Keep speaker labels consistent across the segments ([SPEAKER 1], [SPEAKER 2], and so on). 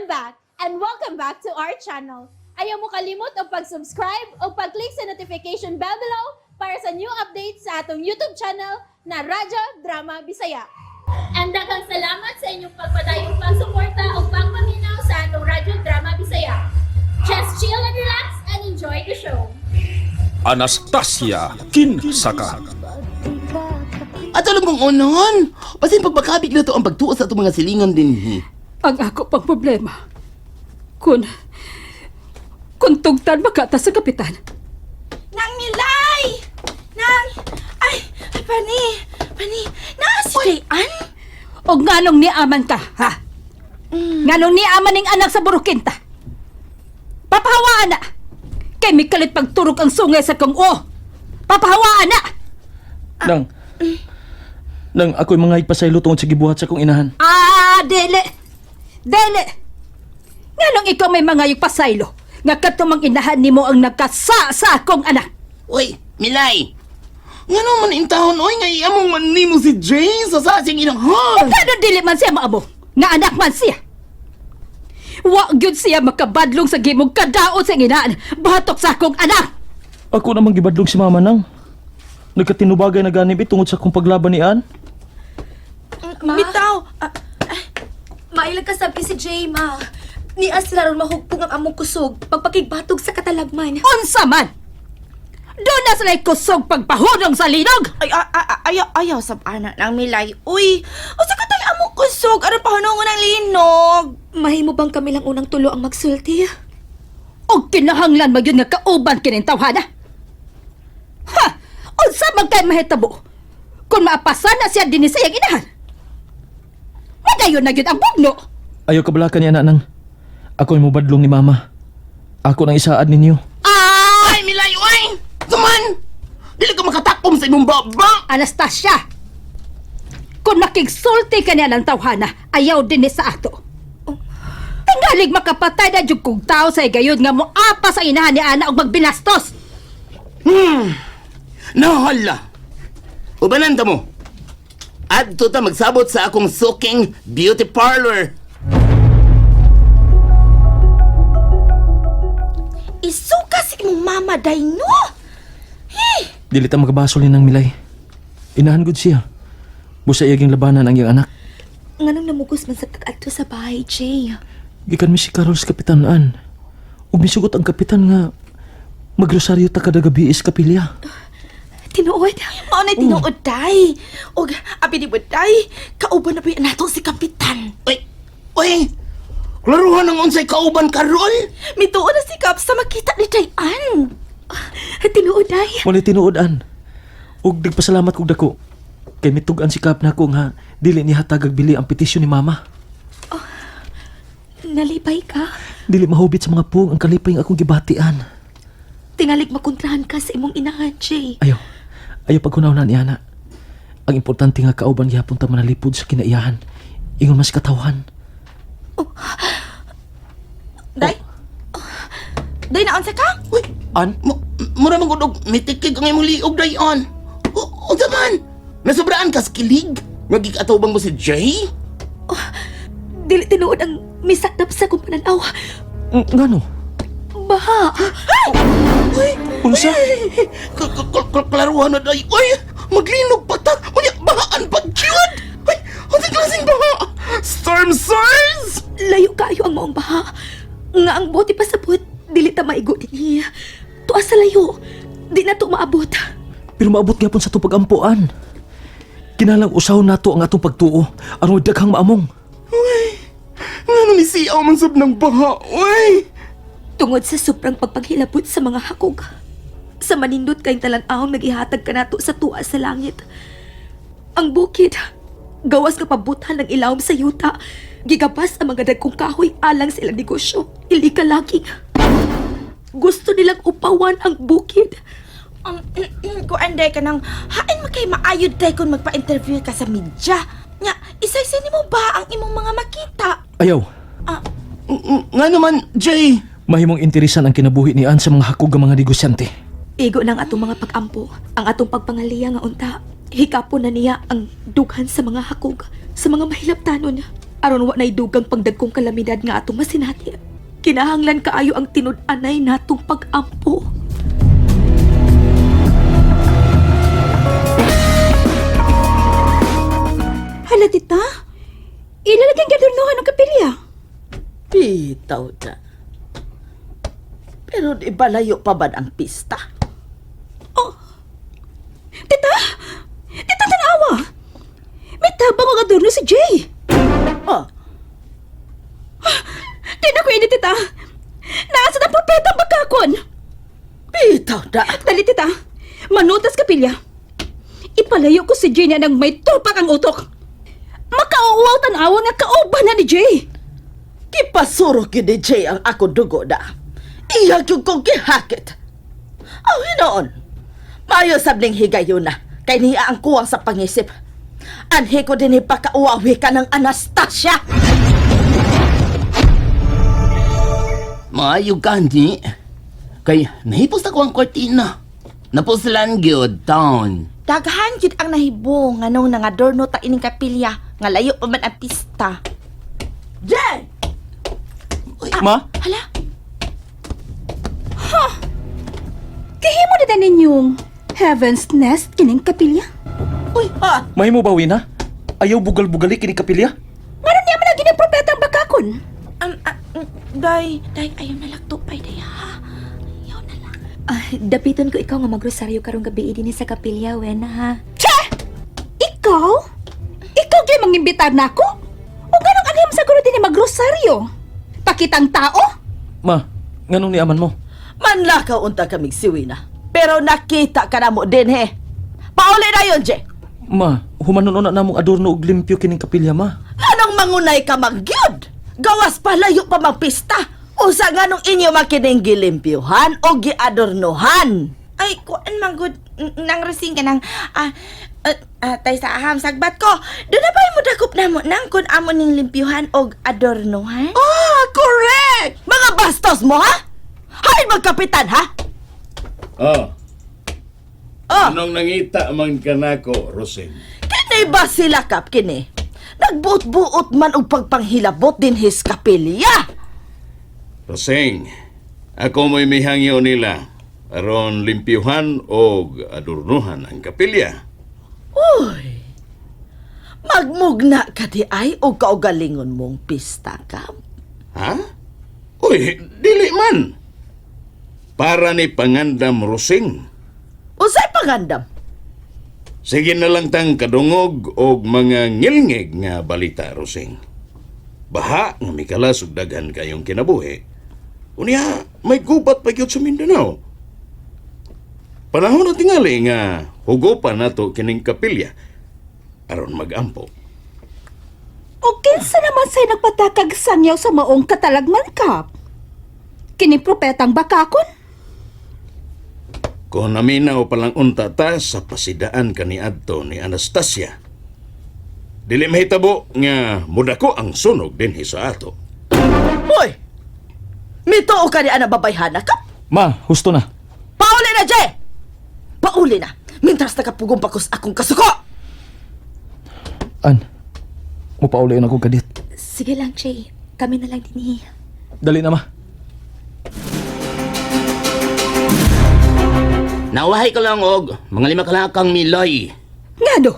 [SPEAKER 1] back and welcome back to our channel. Ayaw mo kalimot o pag-subscribe o pag-click sa notification bell below para sa new updates sa atong YouTube channel na Radyo Drama Bisaya. And daghang salamat sa inyong pagpadayong pagsuporta o pagpaminaw sa atong Radyo Drama Bisaya. Just chill and relax and enjoy the show.
[SPEAKER 2] Anastasia Kinsaka.
[SPEAKER 3] At alam kong onon, basin pagpakabig na to ang pagtuos sa itong mga silingan din.
[SPEAKER 4] Ang ako pang problema, kung tugtan makata sa kapitan.
[SPEAKER 5] Nang Milay! Ay, Pani, si Dayan?
[SPEAKER 4] O nganong niaman ka, ha? Nganong niaman ning anak sa burukinta? Papahawaan na! Kay may kalit pagturok ang sungay sa kong Papahawaan na!
[SPEAKER 2] Nang ako'y mga ipasaylo tungod sa gibuhat sa kong inahan.
[SPEAKER 4] Dele! Nganong ikaw may mga pasaylo nga katumang inahan nimo ang nagkasa sa akong anak?
[SPEAKER 3] Uy, Milay! Nga naman intahon, oy, nga iamong man nimo si Jay sa sasing inahan!
[SPEAKER 4] Kano dili man siya maabo? Nga anak man siya? Wa gyud siya makabadlong sa gimong kadaot sa inahan batok sa akong anak!
[SPEAKER 2] Ako namang gibadlong si mama nang. Nagkatinubagay na ganib tungod sa kong paglaban ni Ann.
[SPEAKER 5] Bitaw! Mailag kasabi si Jay, ma. Ni sila ron mahugpong ang among kusog pagpakigbatog sa katalagman.
[SPEAKER 4] Unsa man? Doon na sila'y kusog pagpahudong sa linog!
[SPEAKER 5] Ayaw sa anak ng Milay. Uy, o sa katay among kusog, aron pahunungon ng linog. Mahimo bang kami lang unang tulo ang magsulti?
[SPEAKER 4] O kinahanglan magyud nga kauban kining tawhana? Ha! Unsa man kay mahitabo? Kung maapasan na siya din sa iyang inahan? Madayon na gyud ang bugno!
[SPEAKER 2] Ayaw kabalakan niya nang. Ako'y mubadlong ni mama. Ako nang isaad ninyo.
[SPEAKER 3] Ay, Milay, oy! Tuman! Dili ka makatakom sa imong baba!
[SPEAKER 4] Anastasia! Kung nakigsulti ka niya ng tawhana, ayaw din sa ato. Tingalig makapatay na jud kong tao sa igayod nga mo apa sa inahan ni Ana og magbinastos!
[SPEAKER 3] Nahala! Ubananda mo! Adto ta magsabot sa akong suking beauty parlor.
[SPEAKER 5] Isuka si imong mama, day, no?
[SPEAKER 2] Dili ta magabasol ni nang Milay. Inahan gud siya. Busa iyaging labanan ang iyang anak.
[SPEAKER 5] Nganong namugos man sa kag-adto sa bahay, Jay?
[SPEAKER 2] Gikan mi si Carol sa kapitan Ann. Ug misugot ang kapitan nga magrosaryo ta kada gabi is kapilya.
[SPEAKER 5] Tinuod? Mao na tinuod, day. Og, abi di ba, day? Kauban na ba yan nato si Kapitan?
[SPEAKER 3] Uy! Klaruhan ang unsay kauban, Carol!
[SPEAKER 5] Mituon na si Kap sa makita ni Dayan. Tinuod, day.
[SPEAKER 2] Walay tinuod-an. Ug nagpasalamat kog dako. Kay mitugan si Kap nako nga dili ni hatag og bili ang petisyon ni mama.
[SPEAKER 5] Nalipay ka?
[SPEAKER 2] Dili mahubit sa mga pung ang kalipay nga akong gibatian.
[SPEAKER 5] Tingalig makontrahan ka sa imong inahan, Jay.
[SPEAKER 2] Ayaw pagkunaw na ni Ana. Ang importante nga kauban gihapon ta manalipod sa kinaiyahan. Ingon mas katawhan.
[SPEAKER 5] Day? Day, naon sa ka?
[SPEAKER 3] Uy!
[SPEAKER 2] An?
[SPEAKER 3] Mura man gudog, mitikig ang imong liog, dayon. O zaman, nasobraan ka sa kilig? Nagikatawbang mo si Jay?
[SPEAKER 5] Dili tinuod ang misakdap sa kong pananaw.
[SPEAKER 2] Ngano?
[SPEAKER 5] Baha.
[SPEAKER 2] Unsa?
[SPEAKER 3] Klaruhan na, day. Uy! Maglinog pa ta! Uy! Bahaan pa, cute! Uy! Ang klaseng baha! Storm surge!
[SPEAKER 5] Layo kayo ang maong baha. Nga ang bote pasabot, dili ta maigo din niya. Tuas sa layo, di na to maabot.
[SPEAKER 2] Pero maabot gyapon sa itong pagampuan. Kinalang usaw nato ang atong pagtuo aron daghang maamong.
[SPEAKER 3] Nga ni siyaw man sab ng baha, uy!
[SPEAKER 5] Tungod sa sobrang pagpaghilabot sa mga hakog. Sa manindot kayong talan-ahong nagihatag ka nato sa tuwa sa langit. Ang bukid, gawas ka pabutan ng ilawom sa yuta. Gigapas ang mga dagkong kahoy alang sa ilang negosyo. Ili ka laging. Gusto nilang upawan ang bukid. Kung anday ka nang hain mo kay maayod day kung magpa-interview ka sa media. Nga, isay-sini mo ba ang imong mga makita?
[SPEAKER 2] Ayaw.
[SPEAKER 3] Nga naman, Jay!
[SPEAKER 2] Mahimong interesan ang kinabuhi ni Ann sa mga hakog ng mga negosyante.
[SPEAKER 5] Igo ng atong mga pag-ampo, ang atong pagpangaliya nga unta. Hikapon na niya ang dughan sa mga hakog, sa mga mahilaptanon. Aron wa nay dugang pagdagkong kalamidad nga atong masinati. Kinahanglan kaayo ang tinud-anay natong pag-ampo.
[SPEAKER 4] Hala, tita. Ilalagyan gadurnohan ng kapilya.
[SPEAKER 6] Bitaw na. Pero di ba layo pa ba ang pista?
[SPEAKER 4] Tita! Tita, tanawa! May tabang ang adorno si Jay.
[SPEAKER 6] Oh,
[SPEAKER 4] Di na ko ini, tita. Nasa ng propetang bakakon.
[SPEAKER 6] bitaw na.
[SPEAKER 4] Dali, tita. Manutas kapilya. Ipalayo ko si Jay na nang may tupak ang utok. Makauuwaw tanawa nga kauban na ni Jay.
[SPEAKER 6] Kipasuro ki ni Jay ang ako dugo na. Iyag yung kong kihakit. Aw, hinoon. Mayo sabling higayon na. Kay niya ang kuwang sa pangisip. Anhi ko din ipakauwawi ka ng Anastasia.
[SPEAKER 3] Maayo gani. Kay nahipos ako ang kortina. Napuslan gyud taon.
[SPEAKER 7] Daghan gid ang nahibo nga nung nangadorno ta ining kapilya nga layo pa man ang pista.
[SPEAKER 6] Jay!
[SPEAKER 2] Ma?
[SPEAKER 7] Hala,
[SPEAKER 4] Kahimo na din ninyong Heaven's Nest kining kapilya.
[SPEAKER 6] Uy, ha?
[SPEAKER 2] Mahimo ba, Wina? Ayaw bugal-bugali kini kapilya?
[SPEAKER 4] Ngano niya man lagi ng propetang bakakon?
[SPEAKER 7] day, ayaw na lagtupay day ha. Ayaw na lang.
[SPEAKER 5] Dapiton ko ikaw nga magrosaryo karong gabi din sa kapilya, Wena, ha?
[SPEAKER 4] Che! Ikaw? Ikaw gyud mangimbitar nako? O ganang alim sa gulo din magrosaryo? Pakitang tao?
[SPEAKER 2] Ma, nganong ni aman mo?
[SPEAKER 6] Manlakaw unta kamig siwi na. Pero nakita ka na mo din, he. Pauli na yun, Jay.
[SPEAKER 2] Ma, humanon na namong adorno og limpyo kining kapilya, ma.
[SPEAKER 6] Anong mangunay ka magyud? Gawas pa layo pa magpista. Usa nga nung inyo makining gilimpyuhan o giadornohan.
[SPEAKER 7] Ay, kuan man gud nang rusing ka nang tay sa aham sagbat ko. Do na ba mo dakop na mo nang kun amo ning limpyuhan og adornohan?
[SPEAKER 6] Ah, correct! Mga bastos mo, ha? Hay, magkapitan, ha?
[SPEAKER 8] Oh,
[SPEAKER 6] Oh,
[SPEAKER 8] anong nangita man ka nako, Rosing?
[SPEAKER 6] kini ba sila kap kini? Nagbuot-buot man og pagpanghilabot din his kapilya.
[SPEAKER 8] Rosing, ako mo'y mihangyo nila aron limpyuhan o adornuhan ang kapilya.
[SPEAKER 6] Uy, magmugna ka di ay o kaugalingon mong pista ka.
[SPEAKER 8] Ha? Uy, dili man. Para ni pangandam, Rosing.
[SPEAKER 6] Usay pangandam.
[SPEAKER 8] Sige na lang tang kadungog o mga ngilngig nga balita, Rosing. Baha nga mikalas ug daghan kayong kinabuhi. Unya, may gubat pa gyud sa Mindanao. Panahon na tingali nga hugopan nato kining kapilya aron magampo.
[SPEAKER 4] O kinsa naman sa'y nagpatakag sangyaw sa maong katalagman kap? Kining propetang bakakon?
[SPEAKER 8] Kung naminaw palang unta ta sa pasidaan kaniadto ni Anastasia. Dili mahitabo nga mudako ang sunog dinhi sa ato.
[SPEAKER 6] Uy, mituo ka ni ana babayhana ka?
[SPEAKER 2] Ma, husto na.
[SPEAKER 6] Pauli na, Jay! Pauli na. Mintras nakapugong pakos akong kasuko.
[SPEAKER 2] An, mupauli na akong kadit.
[SPEAKER 5] Sige lang, Jay. Kami na lang din,
[SPEAKER 2] Dali na, ma.
[SPEAKER 3] Nawahay ko lang og mga 5 kalakang miloy.
[SPEAKER 4] Ngano?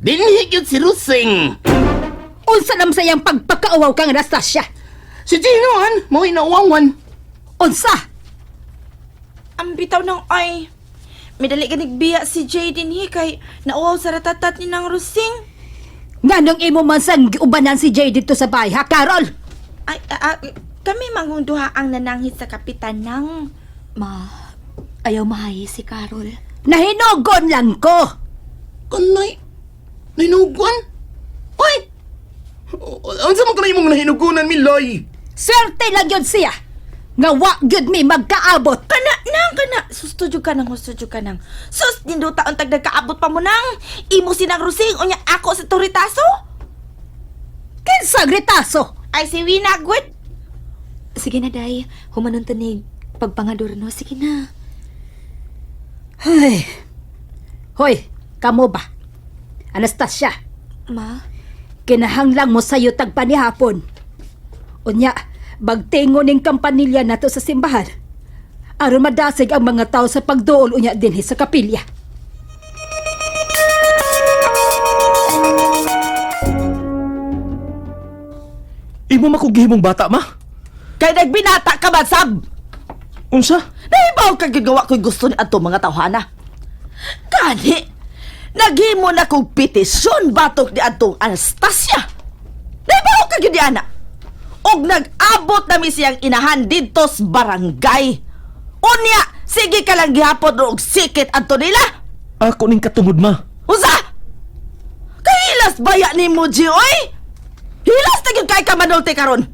[SPEAKER 3] Dinhi gyud si Rosing.
[SPEAKER 4] Unsa nam sayang pagpakauwaw kang Anastasia?
[SPEAKER 3] Si Ginoan mo'y nauwangwan.
[SPEAKER 4] Unsa?
[SPEAKER 7] Ang bitaw nang ay. Medali ganig biya si Jay dinhi kay nauwaw sa ratatat ni nang rusing.
[SPEAKER 4] Nganong imo man sang giubanan si Jay dito sa bahay, ha, Carol?
[SPEAKER 7] Ay, kami mangung duha ang nananghit sa kapitan nang.
[SPEAKER 5] Ma, ayaw mahayi si Carol.
[SPEAKER 4] Nahinugon lang ko.
[SPEAKER 3] Kanay, nahinuguan? Ay! Ang sa mga mong nahinugunan, Miloy?
[SPEAKER 4] Swerte lang yun siya. Nga wa gyud mi magkaabot.
[SPEAKER 7] Kana, Sustudyo ka nang. Sus, nindo taon tag nagkaabot pa mo nang. Imo sinang rusing, unya ako sa turitaso.
[SPEAKER 4] Kinsa gritaso?
[SPEAKER 7] Ay, si Wina, good.
[SPEAKER 5] Sige na, Day. Humanon to ni pagpangadorno. Sige na.
[SPEAKER 4] Ay. Hoy, kamo ba? Anastasia,
[SPEAKER 5] Ma,
[SPEAKER 4] kinahanglang mo sayo tagpanihapon. Unya, bagtingo ning kampanilya nato sa simbahan. Aron madasig ang mga tao sa pagduol unya dinhi sa kapilya.
[SPEAKER 2] Imo makugihimong bata, ma?
[SPEAKER 6] Kay nagbinata ka ba, Sab?
[SPEAKER 2] Unsa?
[SPEAKER 6] Nahibaw ka gagawa ko'y gusto ni ato mga tawhana. Gani, naghimo na kong petisyon batok ni atong Anastasia. Nahibaw ka gyud ana. Og nag-abot na mi siyang inahan dito sa barangay. Unya, sige ka lang gihapon og sikit ato nila.
[SPEAKER 2] Ako ning katungod, ma.
[SPEAKER 6] Usa! Kahilas baya ni mo, G, oy! Hilas na gyud kay ka manulti karon.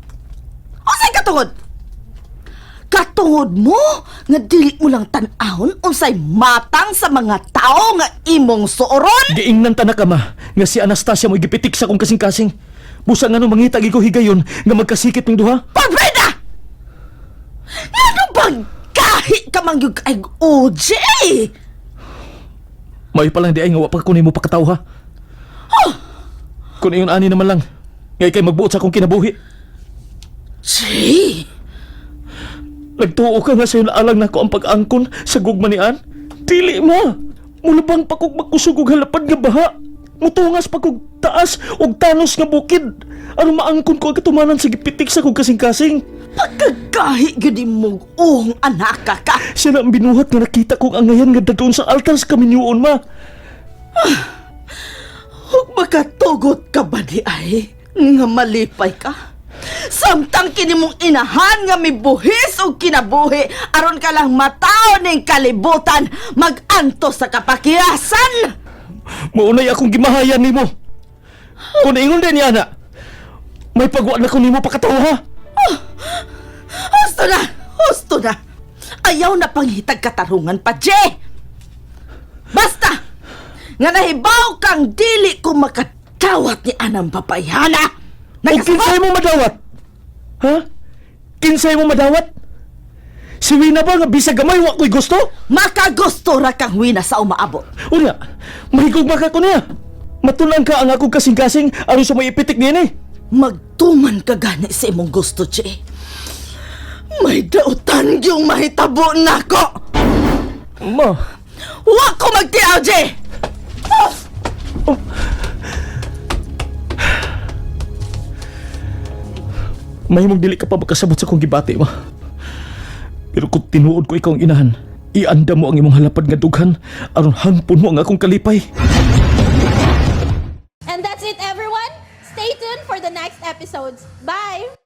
[SPEAKER 6] Unsay katungod? Katungod mo nga dili mo lang tan-ahon unsay matang sa mga tao nga imong suoron.
[SPEAKER 2] Giingnan ta na ka, ma, nga si Anastasia mo gipitik sa kong kasing-kasing. Busa nga nung mangita ko higayon nga magkasikit ng duha.
[SPEAKER 6] Pagbreda! Ano bang kahit ka mangyug kay OJ?
[SPEAKER 2] May pa lang di ay nga wapa ko nimo pakataw, ha? Kung iyon ani naman lang, ngay kay magbuot sa akong kinabuhi.
[SPEAKER 6] Jay!
[SPEAKER 2] Nagtuo ka nga sa'yo na alang na ko ang pag-angkon sa gugma ni Ann. Dili, ma! Mulabang pa kong magkusog og halapad nga baha. Mutungas pa kong taas og tanos nga bukid. Ano maangkon ko ang katumanan sa gipitik sa kong kasing-kasing.
[SPEAKER 6] Pagkagahi gyud imong anak ka.
[SPEAKER 2] Siya na ang binuhat nga nakita kong angayan nga dadoon sa altar sa kaminyuon, ma.
[SPEAKER 6] Huwag makatugot ka ba di ay nga malipay ka? Samtang kini mong inahan nga mibuhis o kinabuhi aron ka lang matao ning kalibutan mag-anto sa kapakiyasan.
[SPEAKER 2] Maunay akong gimahayan nimo. Kung ingon din niya na, may pagwa na ko nimo pakatawa, ha?
[SPEAKER 6] Husto na. Ayaw na panghitag katarungan pa, Jay. Basta, nga nahibaw kang dili ko makadawat ni anang papayana.
[SPEAKER 2] O kinsay mo madawat? Ha? Kinsay mo madawat? Si Wina ba nga bisag gamay wa ko'y gusto?
[SPEAKER 6] Makagusto ra kang wina sa umaabot.
[SPEAKER 2] Una, mahigugma ka ko niya. Matulang ka ang akong kasing-kasing aron sa may ipitik niya eh.
[SPEAKER 6] Magtuman ka gani sa imong gusto, Jay. May dautan yung mahitabo na ko.
[SPEAKER 2] Ma,
[SPEAKER 6] Wa ko magtiaw, Jay.
[SPEAKER 2] mahimong dili ka pa makasabot sa kong gibati, ma. Pero kung tinuod ko ikaw ang inahan, ianda mo ang imong halapad nga dughan aron hangpon mo ang akong kalipay.
[SPEAKER 1] And that's it, everyone. Stay tuned for the next episodes. Bye!